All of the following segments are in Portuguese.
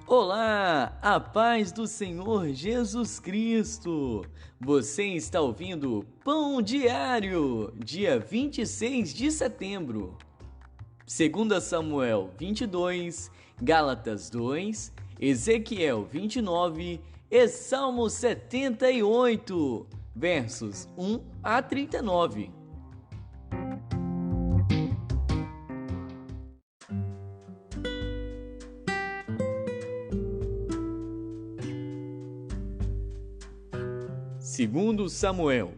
Olá, a paz do Senhor Jesus Cristo! Você está ouvindo Pão Diário, dia 26 de setembro. 2 Samuel 22, Gálatas 2, Ezequiel 29 e Salmo 78, versos 1 a 39. Segundo Samuel.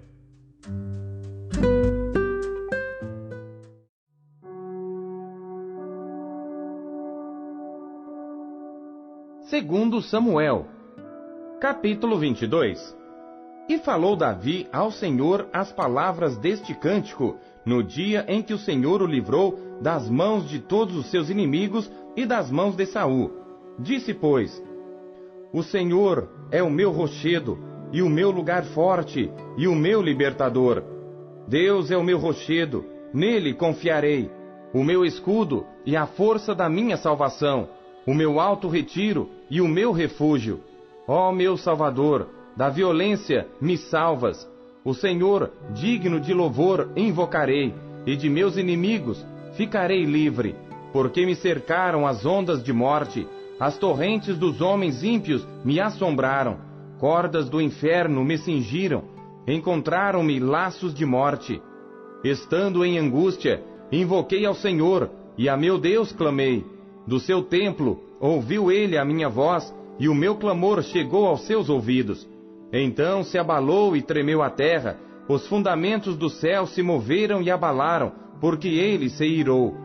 Segundo Samuel, capítulo 22. E falou Davi ao Senhor as palavras deste cântico, no dia em que o Senhor o livrou das mãos de todos os seus inimigos e das mãos de Saul. Disse, pois: O Senhor é o meu rochedo, e o meu lugar forte, e o meu libertador. Deus é o meu rochedo, nele confiarei, o meu escudo e a força da minha salvação, o meu alto retiro e o meu refúgio. Ó meu Salvador, da violência me salvas. O Senhor, digno de louvor, invocarei, e de meus inimigos ficarei livre, porque me cercaram as ondas de morte, as torrentes dos homens ímpios me assombraram. Cordas do inferno me cingiram, encontraram-me laços de morte. Estando em angústia, invoquei ao Senhor, e a meu Deus clamei. Do seu templo ouviu ele a minha voz, e o meu clamor chegou aos seus ouvidos. Então se abalou e tremeu a terra, os fundamentos do céu se moveram e abalaram, porque ele se irou.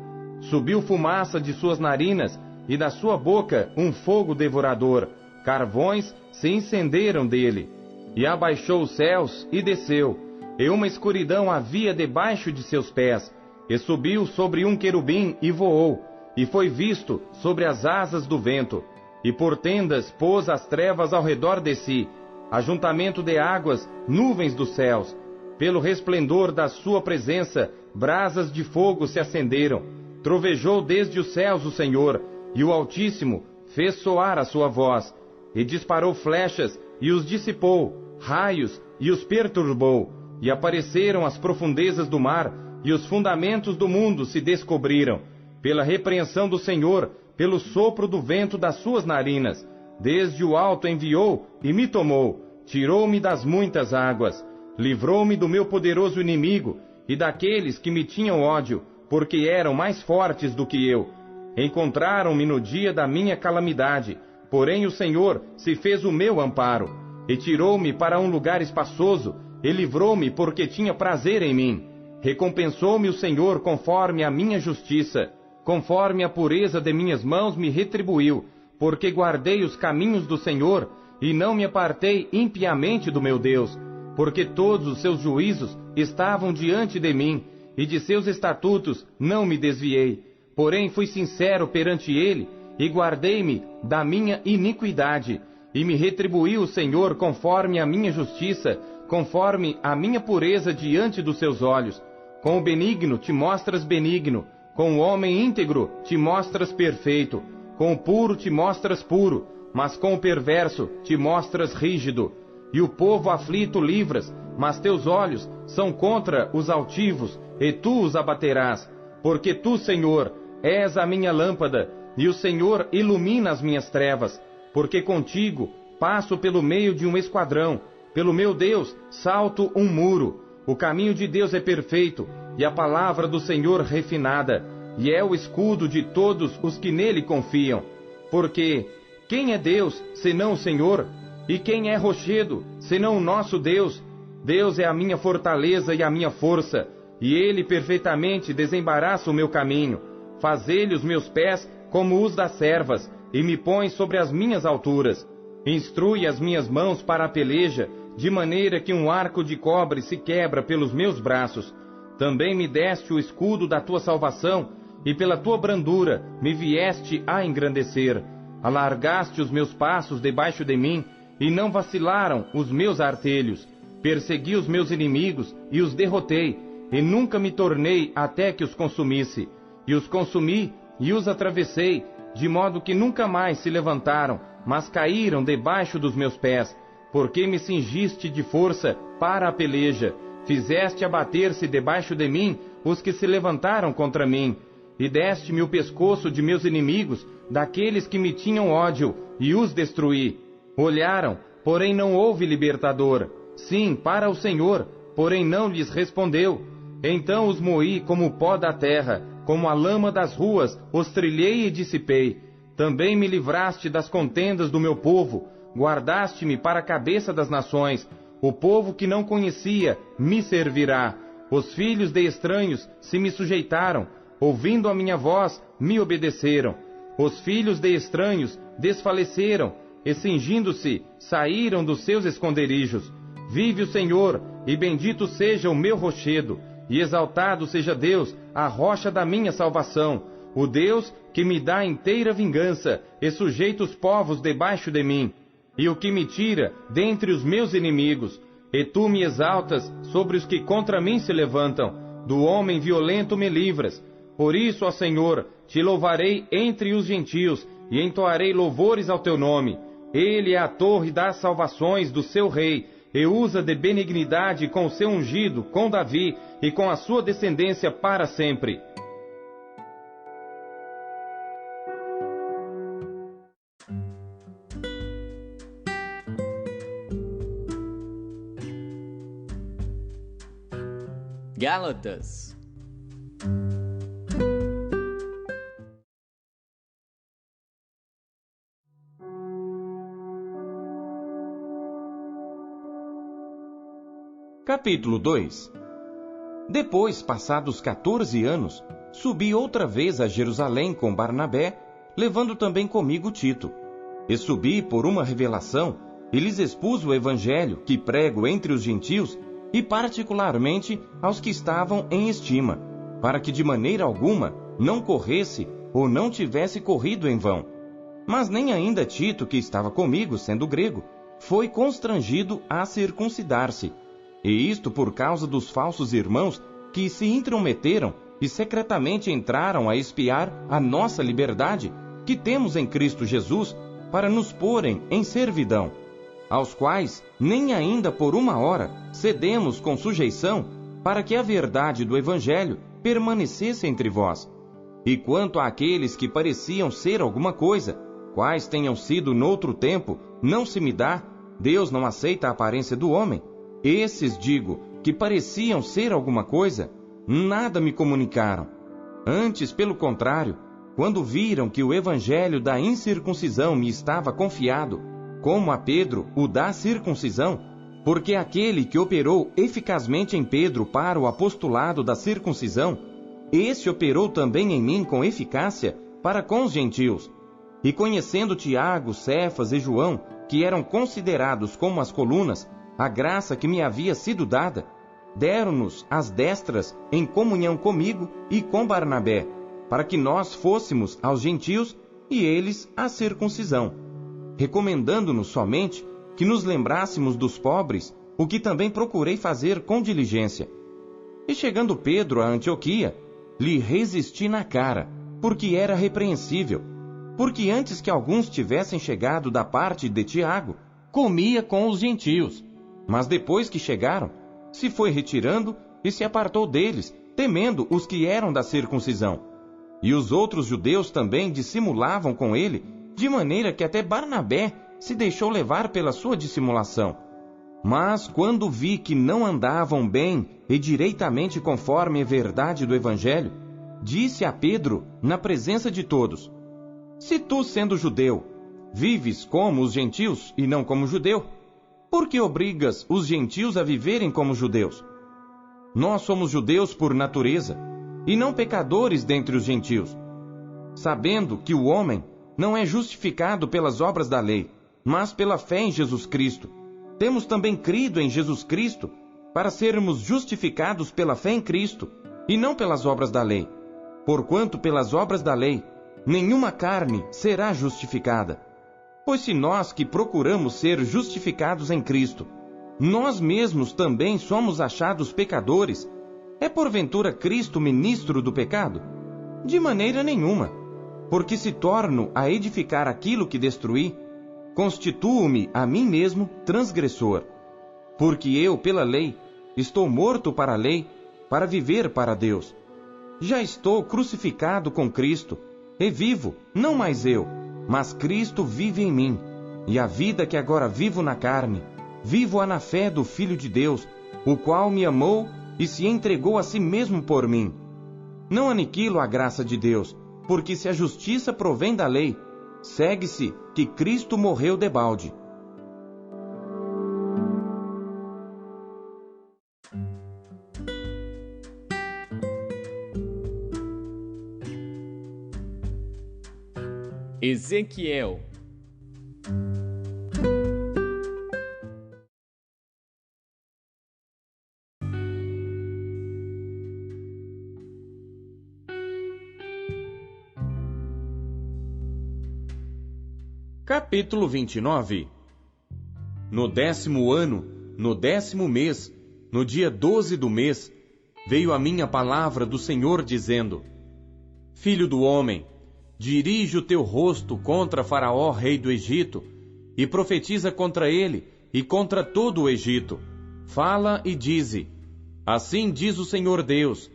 Subiu fumaça de suas narinas, e da sua boca um fogo devorador. Carvões se incenderam dele, e abaixou os céus e desceu, e uma escuridão havia debaixo de seus pés, e subiu sobre um querubim e voou, e foi visto sobre as asas do vento, e por tendas pôs as trevas ao redor de si, ajuntamento de águas, nuvens dos céus. Pelo resplendor da sua presença, brasas de fogo se acenderam. Trovejou desde os céus o Senhor, e o Altíssimo fez soar a sua voz, e disparou flechas, e os dissipou, raios, e os perturbou, e apareceram as profundezas do mar, e os fundamentos do mundo se descobriram, pela repreensão do Senhor, pelo sopro do vento das suas narinas. Desde o alto enviou, e me tomou, tirou-me das muitas águas, livrou-me do meu poderoso inimigo, e daqueles que me tinham ódio, porque eram mais fortes do que eu. Encontraram-me no dia da minha calamidade, porém o Senhor se fez o meu amparo, e tirou-me para um lugar espaçoso, e livrou-me porque tinha prazer em mim. Recompensou-me o Senhor conforme a minha justiça, conforme a pureza de minhas mãos me retribuiu, porque guardei os caminhos do Senhor, e não me apartei impiamente do meu Deus, porque todos os seus juízos estavam diante de mim, e de seus estatutos não me desviei. Porém fui sincero perante ele, e guardei-me da minha iniquidade, e me retribuiu o Senhor conforme a minha justiça, conforme a minha pureza diante dos seus olhos. Com o benigno te mostras benigno, com o homem íntegro te mostras perfeito, com o puro te mostras puro, mas com o perverso te mostras rígido. E o povo aflito livras, mas teus olhos são contra os altivos, e tu os abaterás. Porque tu, Senhor, és a minha lâmpada, e o Senhor ilumina as minhas trevas, porque contigo passo pelo meio de um esquadrão, pelo meu Deus salto um muro. O caminho de Deus é perfeito, e a palavra do Senhor refinada, e é o escudo de todos os que nele confiam. Porque quem é Deus, senão o Senhor? E quem é rochedo, senão o nosso Deus? Deus é a minha fortaleza e a minha força, e ele perfeitamente desembaraça o meu caminho. Faz ele os meus pés como os das servas, e me põe sobre as minhas alturas. Instrui as minhas mãos para a peleja, de maneira que um arco de cobre se quebra pelos meus braços. Também me deste o escudo da tua salvação, e pela tua brandura me vieste a engrandecer. Alargaste os meus passos debaixo de mim, e não vacilaram os meus artelhos. Persegui os meus inimigos, e os derrotei, e nunca me tornei até que os consumisse. E os consumi, e os atravessei, de modo que nunca mais se levantaram, mas caíram debaixo dos meus pés, porque me cingiste de força para a peleja, fizeste abater-se debaixo de mim os que se levantaram contra mim, e deste-me o pescoço de meus inimigos, daqueles que me tinham ódio, e os destruí. Olharam, porém não houve libertador. Sim, para o Senhor, porém não lhes respondeu. Então os moí como o pó da terra, como a lama das ruas, os trilhei e dissipei. Também me livraste das contendas do meu povo, guardaste-me para a cabeça das nações. O povo que não conhecia me servirá. Os filhos de estranhos se me sujeitaram, ouvindo a minha voz, me obedeceram. Os filhos de estranhos desfaleceram, e cingindo-se, saíram dos seus esconderijos. Vive o Senhor, e bendito seja o meu rochedo, e exaltado seja Deus, a rocha da minha salvação, o Deus que me dá inteira vingança, e sujeita os povos debaixo de mim, e o que me tira dentre os meus inimigos. E tu me exaltas sobre os que contra mim se levantam, do homem violento me livras. Por isso, ó Senhor, te louvarei entre os gentios, e entoarei louvores ao teu nome. Ele é a torre das salvações do seu rei, e usa de benignidade com o seu ungido, com Davi, e com a sua descendência para sempre. Gálatas. Capítulo 2. Depois, passados 14 anos, subi outra vez a Jerusalém com Barnabé, levando também comigo Tito. E subi por uma revelação, e lhes expus o evangelho que prego entre os gentios, e particularmente aos que estavam em estima, para que de maneira alguma não corresse ou não tivesse corrido em vão. Mas nem ainda Tito, que estava comigo, sendo grego, foi constrangido a circuncidar-se. E isto por causa dos falsos irmãos que se intrometeram e secretamente entraram a espiar a nossa liberdade, que temos em Cristo Jesus, para nos porem em servidão, aos quais nem ainda por uma hora cedemos com sujeição, para que a verdade do Evangelho permanecesse entre vós. E quanto àqueles que pareciam ser alguma coisa, quais tenham sido noutro tempo, não se me dá, Deus não aceita a aparência do homem. Esses, digo, que pareciam ser alguma coisa, nada me comunicaram. Antes, pelo contrário, quando viram que o evangelho da incircuncisão me estava confiado, como a Pedro o da circuncisão, porque aquele que operou eficazmente em Pedro para o apostolado da circuncisão, esse operou também em mim com eficácia para com os gentios. E conhecendo Tiago, Cefas e João, que eram considerados como as colunas, a graça que me havia sido dada, deram-nos as destras em comunhão comigo e com Barnabé, para que nós fôssemos aos gentios e eles à circuncisão, recomendando-nos somente que nos lembrássemos dos pobres, o que também procurei fazer com diligência. E chegando Pedro a Antioquia, lhe resisti na cara, porque era repreensível, porque antes que alguns tivessem chegado da parte de Tiago, comia com os gentios. Mas depois que chegaram, se foi retirando e se apartou deles, temendo os que eram da circuncisão. E os outros judeus também dissimulavam com ele, de maneira que até Barnabé se deixou levar pela sua dissimulação. Mas quando vi que não andavam bem e direitamente conforme a verdade do Evangelho, disse a Pedro, na presença de todos: Se tu, sendo judeu, vives como os gentios e não como judeu, por que obrigas os gentios a viverem como judeus? Nós somos judeus por natureza, e não pecadores dentre os gentios, sabendo que o homem não é justificado pelas obras da lei, mas pela fé em Jesus Cristo. Temos também crido em Jesus Cristo, para sermos justificados pela fé em Cristo, e não pelas obras da lei. Porquanto pelas obras da lei, nenhuma carne será justificada. Pois se nós que procuramos ser justificados em Cristo, nós mesmos também somos achados pecadores, é porventura Cristo ministro do pecado? De maneira nenhuma. porque se torno a edificar aquilo que destruí, constituo-me a mim mesmo transgressor. Porque eu, pela lei, estou morto para a lei, para viver para Deus. Já estou crucificado com Cristo, e vivo, não mais eu, mas Cristo vive em mim. E a vida que agora vivo na carne, vivo-a na fé do Filho de Deus, o qual me amou e se entregou a si mesmo por mim. Não aniquilo a graça de Deus, porque se a justiça provém da lei, segue-se que Cristo morreu debalde. Ezequiel. Capítulo 29. No 10º ano, no 10º mês, no dia 12 do mês, veio a mim a palavra do Senhor dizendo: Filho do homem, dirige o teu rosto contra Faraó, rei do Egito, e profetiza contra ele e contra todo o Egito. Fala e dize: Assim diz o Senhor Deus: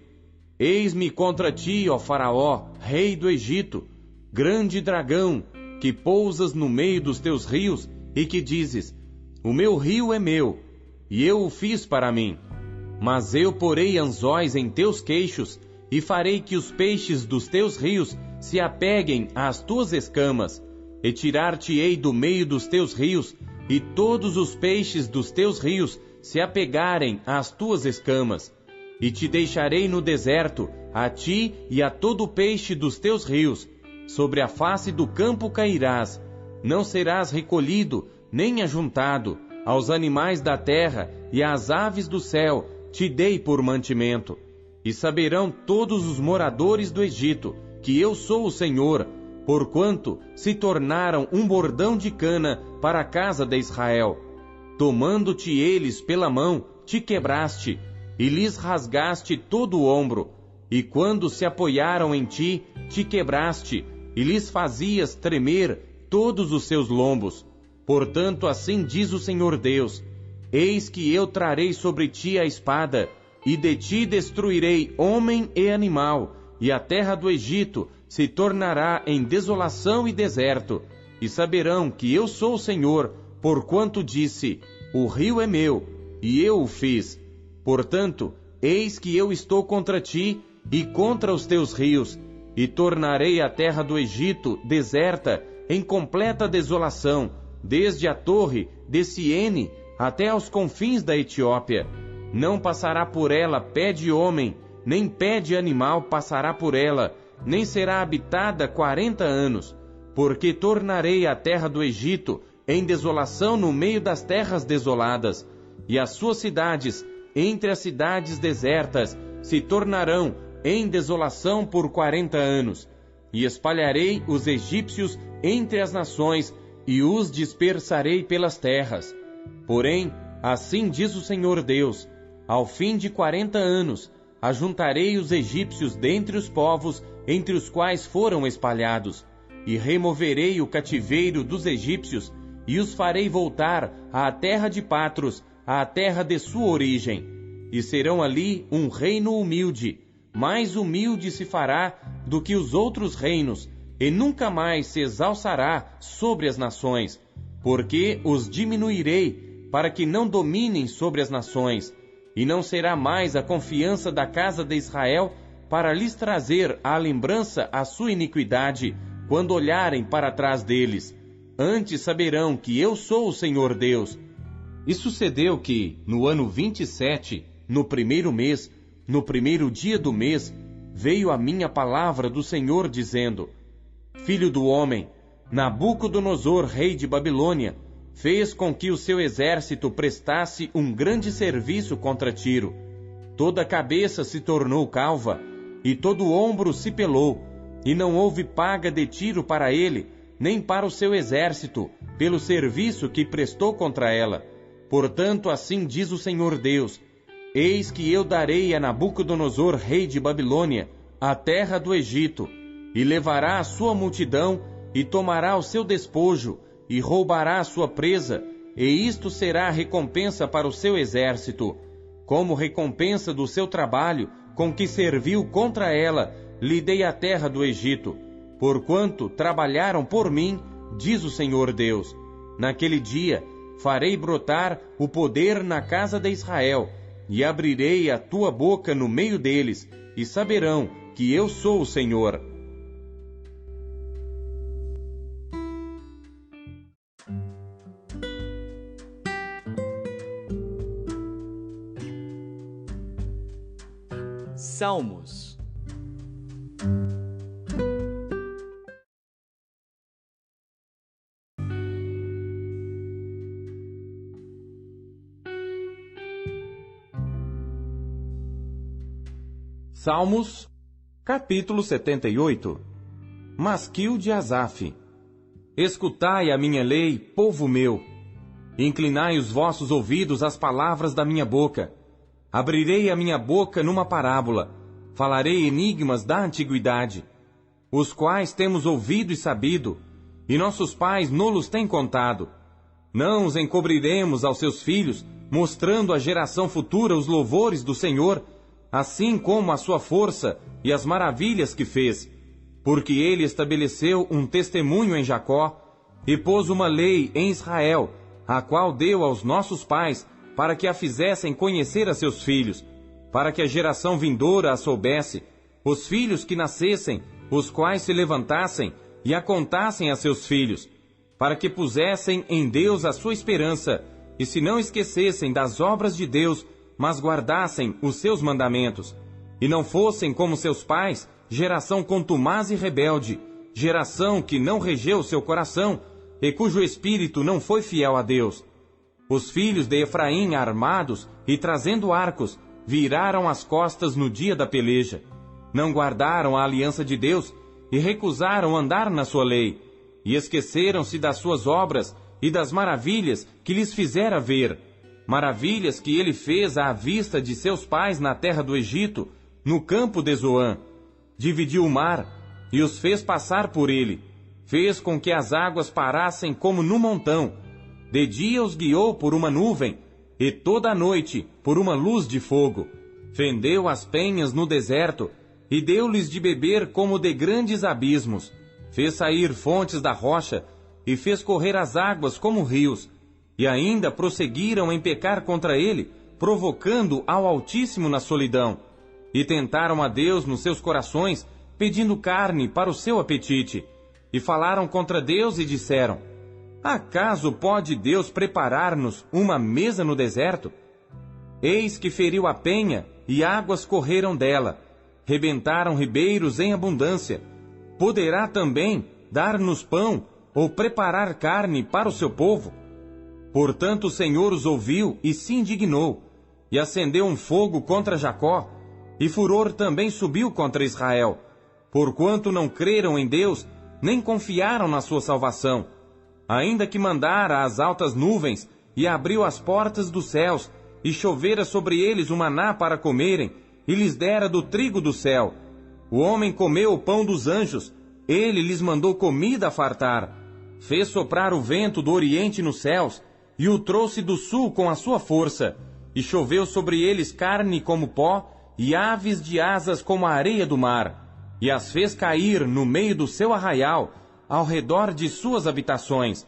Eis-me contra ti, ó Faraó, rei do Egito, grande dragão, que pousas no meio dos teus rios e que dizes: O meu rio é meu, e eu o fiz para mim. Mas eu porei anzóis em teus queixos e farei que os peixes dos teus rios se apeguem às tuas escamas, e tirar-te-ei do meio dos teus rios, e todos os peixes dos teus rios se apegarem às tuas escamas. E te deixarei no deserto, a ti e a todo o peixe dos teus rios. Sobre a face do campo cairás, não serás recolhido, nem ajuntado. Aos animais da terra e às aves do céu te dei por mantimento. E saberão todos os moradores do Egito que eu sou o Senhor, porquanto se tornaram um bordão de cana para a casa de Israel. Tomando-te eles pela mão, te quebraste, e lhes rasgaste todo o ombro. E quando se apoiaram em ti, te quebraste, e lhes fazias tremer todos os seus lombos. Portanto, assim diz o Senhor Deus: Eis que eu trarei sobre ti a espada, e de ti destruirei homem e animal, e a terra do Egito se tornará em desolação e deserto. E saberão que eu sou o Senhor, porquanto disse: O rio é meu, e eu o fiz. Portanto, eis que eu estou contra ti e contra os teus rios, e tornarei a terra do Egito deserta, em completa desolação, desde a torre de Siene até aos confins da Etiópia. Não passará por ela pé de homem, nem pé de animal passará por ela, nem será habitada 40 anos, porque tornarei a terra do Egito em desolação no meio das terras desoladas, e as suas cidades, entre as cidades desertas, se tornarão em desolação por 40 anos, e espalharei os egípcios entre as nações, e os dispersarei pelas terras. Porém, assim diz o Senhor Deus: ao fim de 40 anos, ajuntarei os egípcios dentre os povos entre os quais foram espalhados, e removerei o cativeiro dos egípcios, e os farei voltar à terra de Patros, à terra de sua origem. E serão ali um reino humilde, mais humilde se fará do que os outros reinos, e nunca mais se exalçará sobre as nações, porque os diminuirei, para que não dominem sobre as nações, e não será mais a confiança da casa de Israel para lhes trazer à lembrança a sua iniquidade, quando olharem para trás deles. Antes saberão que eu sou o Senhor Deus. E sucedeu que, no ano 27, no primeiro mês, no primeiro dia do mês, veio a mim a palavra do Senhor, dizendo: Filho do homem, Nabucodonosor, rei de Babilônia, fez com que o seu exército prestasse um grande serviço contra Tiro. Toda a cabeça se tornou calva, e todo o ombro se pelou, e não houve paga de Tiro para ele, nem para o seu exército, pelo serviço que prestou contra ela. Portanto, assim diz o Senhor Deus: Eis que eu darei a Nabucodonosor, rei de Babilônia, a terra do Egito, e levará a sua multidão, e tomará o seu despojo, e roubará a sua presa, e isto será a recompensa para o seu exército. Como recompensa do seu trabalho, com que serviu contra ela, lhe dei a terra do Egito. Porquanto trabalharam por mim, diz o Senhor Deus. Naquele dia farei brotar o poder na casa de Israel, e abrirei a tua boca no meio deles, e saberão que eu sou o Senhor. Salmos. Salmos, capítulo 78. Masquil de Asaf. Escutai a minha lei, povo meu. Inclinai os vossos ouvidos às palavras da minha boca. Abrirei a minha boca numa parábola. Falarei enigmas da antiguidade, os quais temos ouvido e sabido, e nossos pais nolos têm contado. Não os encobriremos aos seus filhos, mostrando à geração futura os louvores do Senhor, assim como a sua força e as maravilhas que fez. Porque ele estabeleceu um testemunho em Jacó, e pôs uma lei em Israel, a qual deu aos nossos pais, para que a fizessem conhecer a seus filhos, para que a geração vindoura a soubesse, os filhos que nascessem, os quais se levantassem e a contassem a seus filhos, para que pusessem em Deus a sua esperança, e se não esquecessem das obras de Deus, mas guardassem os seus mandamentos, e não fossem como seus pais, geração contumaz e rebelde, geração que não regeu seu coração, e cujo espírito não foi fiel a Deus. Os filhos de Efraim, armados e trazendo arcos, viraram as costas no dia da peleja. Não guardaram a aliança de Deus e recusaram andar na sua lei, e esqueceram-se das suas obras e das maravilhas que lhes fizera ver, maravilhas que ele fez à vista de seus pais na terra do Egito, no campo de Zoã. Dividiu o mar e os fez passar por ele, fez com que as águas parassem como no montão. De dia os guiou por uma nuvem, e toda a noite por uma luz de fogo. Fendeu as penhas no deserto, e deu-lhes de beber como de grandes abismos. Fez sair fontes da rocha, e fez correr as águas como rios. E ainda prosseguiram em pecar contra ele, provocando ao Altíssimo na solidão. E tentaram a Deus nos seus corações, pedindo carne para o seu apetite. E falaram contra Deus e disseram: acaso pode Deus preparar-nos uma mesa no deserto? Eis que feriu a penha, e águas correram dela. Rebentaram ribeiros em abundância. Poderá também dar-nos pão, ou preparar carne para o seu povo? Portanto o Senhor os ouviu e se indignou, e acendeu um fogo contra Jacó, e furor também subiu contra Israel, porquanto não creram em Deus, nem confiaram na sua salvação. Ainda que mandara as altas nuvens, e abriu as portas dos céus, e chovera sobre eles o maná para comerem, e lhes dera do trigo do céu. O homem comeu o pão dos anjos, ele lhes mandou comida a fartar. Fez soprar o vento do oriente nos céus, e o trouxe do sul com a sua força, e choveu sobre eles carne como pó, e aves de asas como a areia do mar, e as fez cair no meio do seu arraial, ao redor de suas habitações.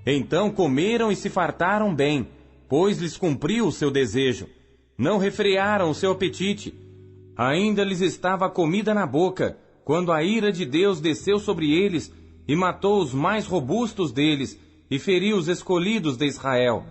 Então comeram e se fartaram bem, pois lhes cumpriu o seu desejo. Não refrearam o seu apetite. Ainda lhes estava a comida na boca, quando a ira de Deus desceu sobre eles, e matou os mais robustos deles, e feriu os escolhidos de Israel.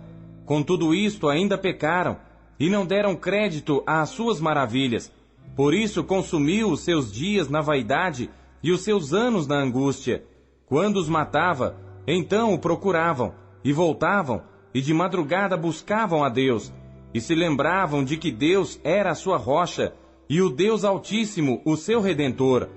Com tudo isto ainda pecaram, e não deram crédito às suas maravilhas. Por isso consumiu os seus dias na vaidade, e os seus anos na angústia. Quando os matava, então o procuravam, e voltavam, e de madrugada buscavam a Deus, e se lembravam de que Deus era a sua rocha, e o Deus Altíssimo o seu Redentor.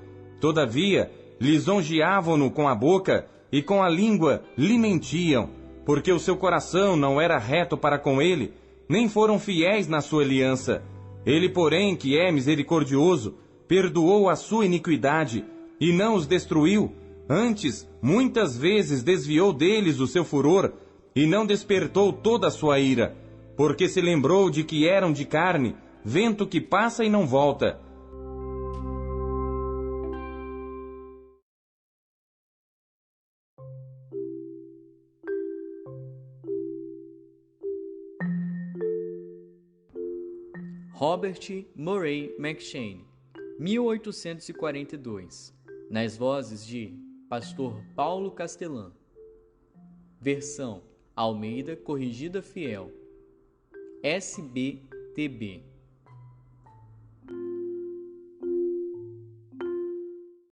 Todavia, lisonjeavam-no com a boca, e com a língua lhe mentiam, porque o seu coração não era reto para com ele, nem foram fiéis na sua aliança. Ele, porém, que é misericordioso, perdoou a sua iniquidade, e não os destruiu, antes, muitas vezes desviou deles o seu furor, e não despertou toda a sua ira, porque se lembrou de que eram de carne, vento que passa e não volta. Robert Murray McCheyne, 1842, nas vozes de Pastor Paulo Castelã. Versão Almeida Corrigida Fiel, SBTB.